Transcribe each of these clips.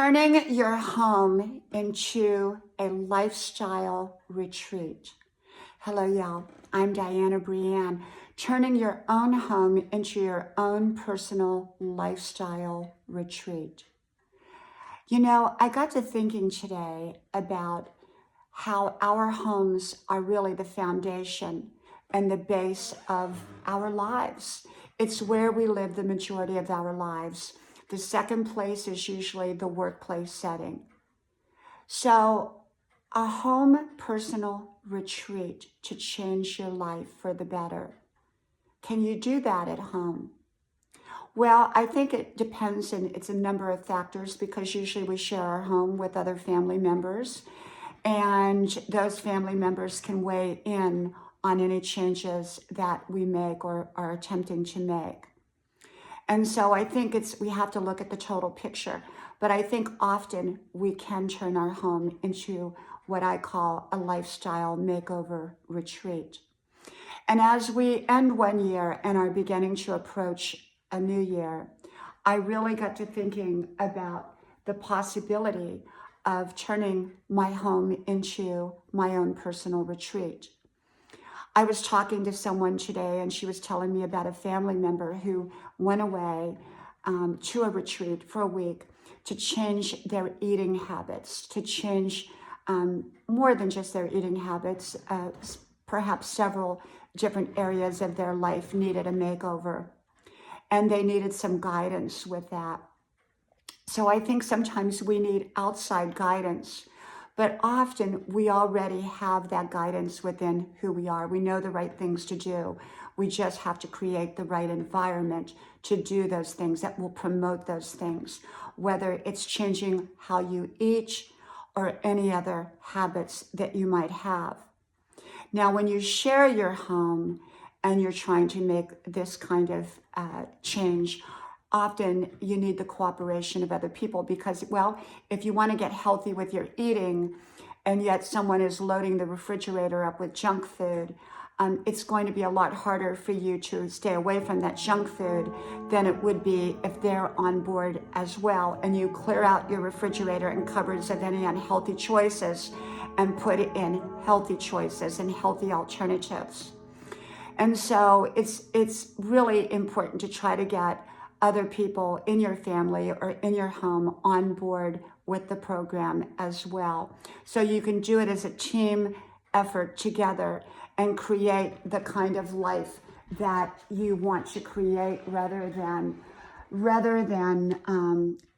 Turning your home into a lifestyle retreat. Hello, y'all. I'm Diana Brienne. Turning your own home into your own personal lifestyle retreat. You know, I got to thinking today about how our homes are really the foundation and the base of our lives. It's where we live the majority of our lives. The second place is usually the workplace setting. So, a home personal retreat to change your life for the better. Can you do that at home? Well, I think it depends, and it's a number of factors because usually we share our home with other family members, and those family members can weigh in on any changes that we make or are attempting to make. And so I think we have to look at the total picture. But I think often we can turn our home into what I call a lifestyle makeover retreat. And as we end one year and are beginning to approach a new year, I really got to thinking about the possibility of turning my home into my own personal retreat. I was talking to someone today and she was telling me about a family member who went away to a retreat for a week to change their eating habits, to change more than just their eating habits. Perhaps several different areas of their life needed a makeover, and they needed some guidance with that. So I think sometimes we need outside guidance, but often we already have that guidance within who we are. We know the right things to do. We just have to create the right environment to do those things that will promote those things, whether it's changing how you eat or any other habits that you might have. Now, when you share your home and you're trying to make this kind of change, often you need the cooperation of other people because, well, if you want to get healthy with your eating and yet someone is loading the refrigerator up with junk food, it's going to be a lot harder for you to stay away from that junk food than it would be if they're on board as well and you clear out your refrigerator and cupboards of any unhealthy choices and put in healthy choices and healthy alternatives. And so it's really important to try to get other people in your family or in your home on board with the program as well. So you can do it as a team effort together and create the kind of life that you want to create rather than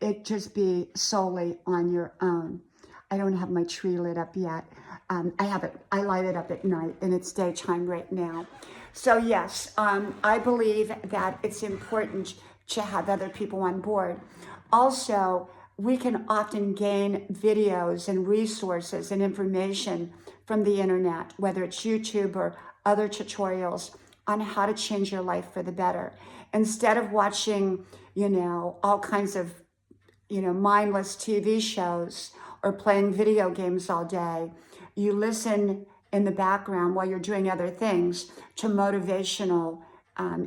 it just be solely on your own. I don't have my tree lit up yet. I light it up at night and it's daytime right now. So yes, I believe that it's important to have other people on board. Also, we can often gain videos and resources and information from the internet, whether it's YouTube or other tutorials on how to change your life for the better. Instead of watching, all kinds of, mindless TV shows or playing video games all day, you listen in the background while you're doing other things to motivational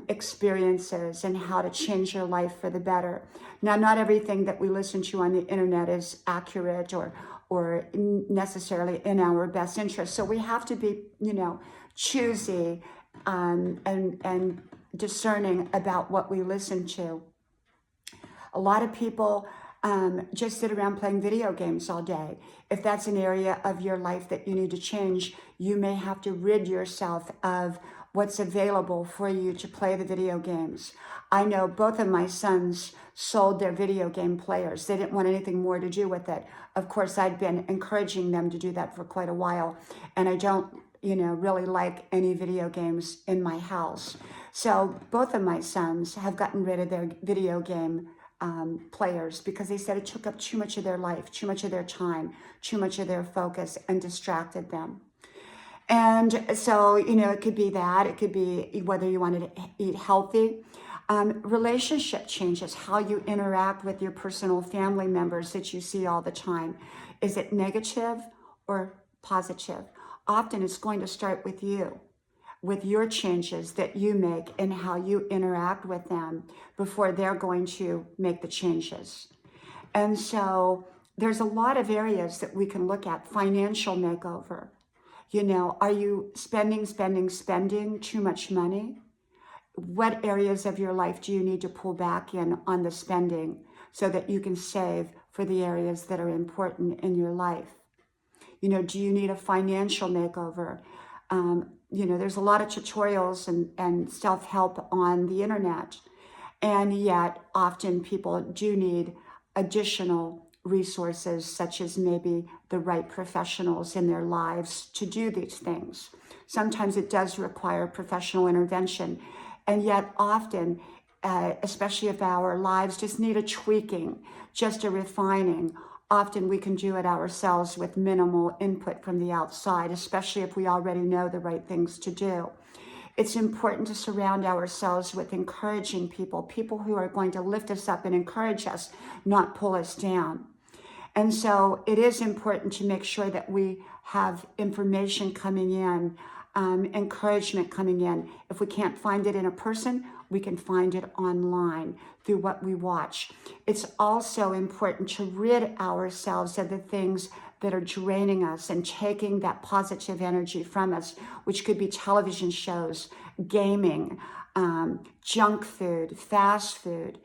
experiences and how to change your life for the better. Now, not everything that we listen to on the internet is accurate or necessarily in our best interest. So we have to be, choosy and discerning about what we listen to. A lot of people just sit around playing video games all day. If that's an area of your life that you need to change, you may have to rid yourself of what's available for you to play the video games. I know both of my sons sold their video game players. They didn't want anything more to do with it. Of course, I'd been encouraging them to do that for quite a while, and I don't, really like any video games in my house. So both of my sons have gotten rid of their video game players because they said it took up too much of their life, too much of their time, too much of their focus, and distracted them. And so, it could be that. It could be whether you wanted to eat healthy. Relationship changes, how you interact with your personal family members that you see all the time. Is it negative or positive? Often it's going to start with you, with your changes that you make and how you interact with them before they're going to make the changes. And so there's a lot of areas that we can look at. Financial makeover. You know, are you spending too much money? What areas of your life do you need to pull back in on the spending so that you can save for the areas that are important in your life? You know, do you need a financial makeover? You know, there's a lot of tutorials and self-help on the internet. And yet often people do need additional resources, such as maybe the right professionals in their lives to do these things. Sometimes it does require professional intervention. And yet often, especially if our lives just need a tweaking, just a refining, often we can do it ourselves with minimal input from the outside, especially if we already know the right things to do. It's important to surround ourselves with encouraging people, people who are going to lift us up and encourage us, not pull us down. And so it is important to make sure that we have information coming in, encouragement coming in. If we can't find it in a person, we can find it online through what we watch. It's also important to rid ourselves of the things that are draining us and taking that positive energy from us, which could be television shows, gaming, junk food, fast food.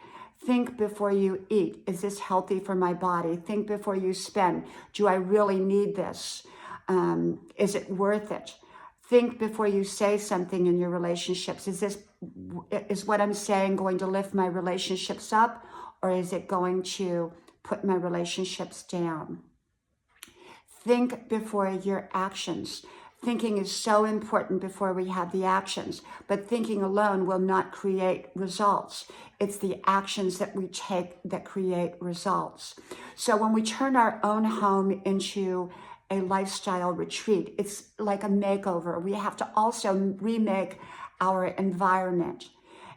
Think before you eat. Is this healthy for my body? Think before you spend. Do I really need this? Is it worth it? Think before you say something in your relationships. Is what I'm saying going to lift my relationships up, or is it going to put my relationships down? Think before your actions. Thinking is so important before we have the actions, but thinking alone will not create results. It's the actions that we take that create results. So when we turn our own home into a lifestyle retreat, it's like a makeover. We have to also remake our environment.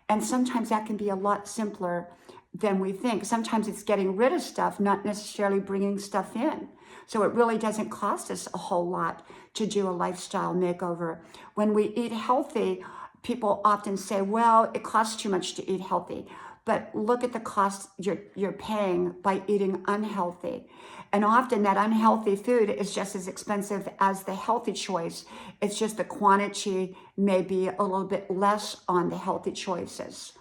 And sometimes that can be a lot simpler than we think. Sometimes it's getting rid of stuff, not necessarily bringing stuff in. So it really doesn't cost us a whole lot to do a lifestyle makeover. When we eat healthy, people often say, well, it costs too much to eat healthy. But look at the cost you're paying by eating unhealthy. And often that unhealthy food is just as expensive as the healthy choice. It's just the quantity may be a little bit less on the healthy choices.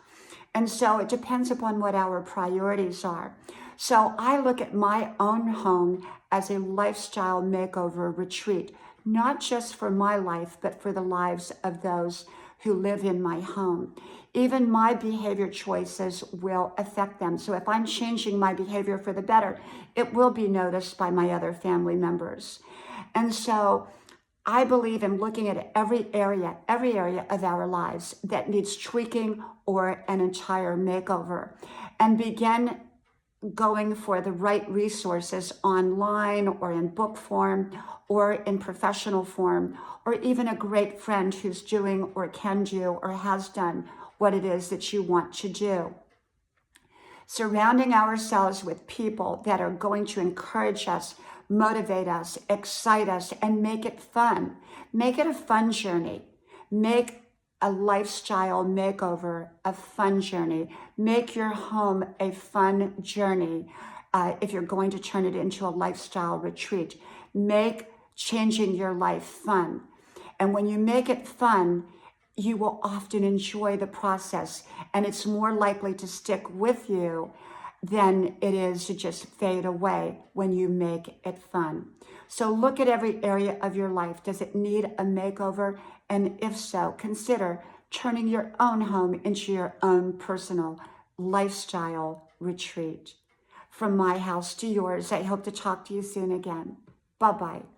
And so it depends upon what our priorities are. So I look at my own home as a lifestyle makeover retreat, not just for my life, but for the lives of those who live in my home. Even my behavior choices will affect them. So if I'm changing my behavior for the better, it will be noticed by my other family members. And so I believe in looking at every area of our lives that needs tweaking or an entire makeover, and begin going for the right resources online or in book form or in professional form, or even a great friend who's doing or can do or has done what it is that you want to do. Surrounding ourselves with people that are going to encourage us, motivate us, excite us, and make it fun. Make it a fun journey. Make a lifestyle makeover a fun journey. Make your home a fun journey if you're going to turn it into a lifestyle retreat. Make changing your life fun. And when you make it fun, you will often enjoy the process, and it's more likely to stick with you than it is to just fade away when you make it fun. So look at every area of your life. Does it need a makeover? And if so, consider turning your own home into your own personal lifestyle retreat. From my house to yours, I hope to talk to you soon again. Bye-bye.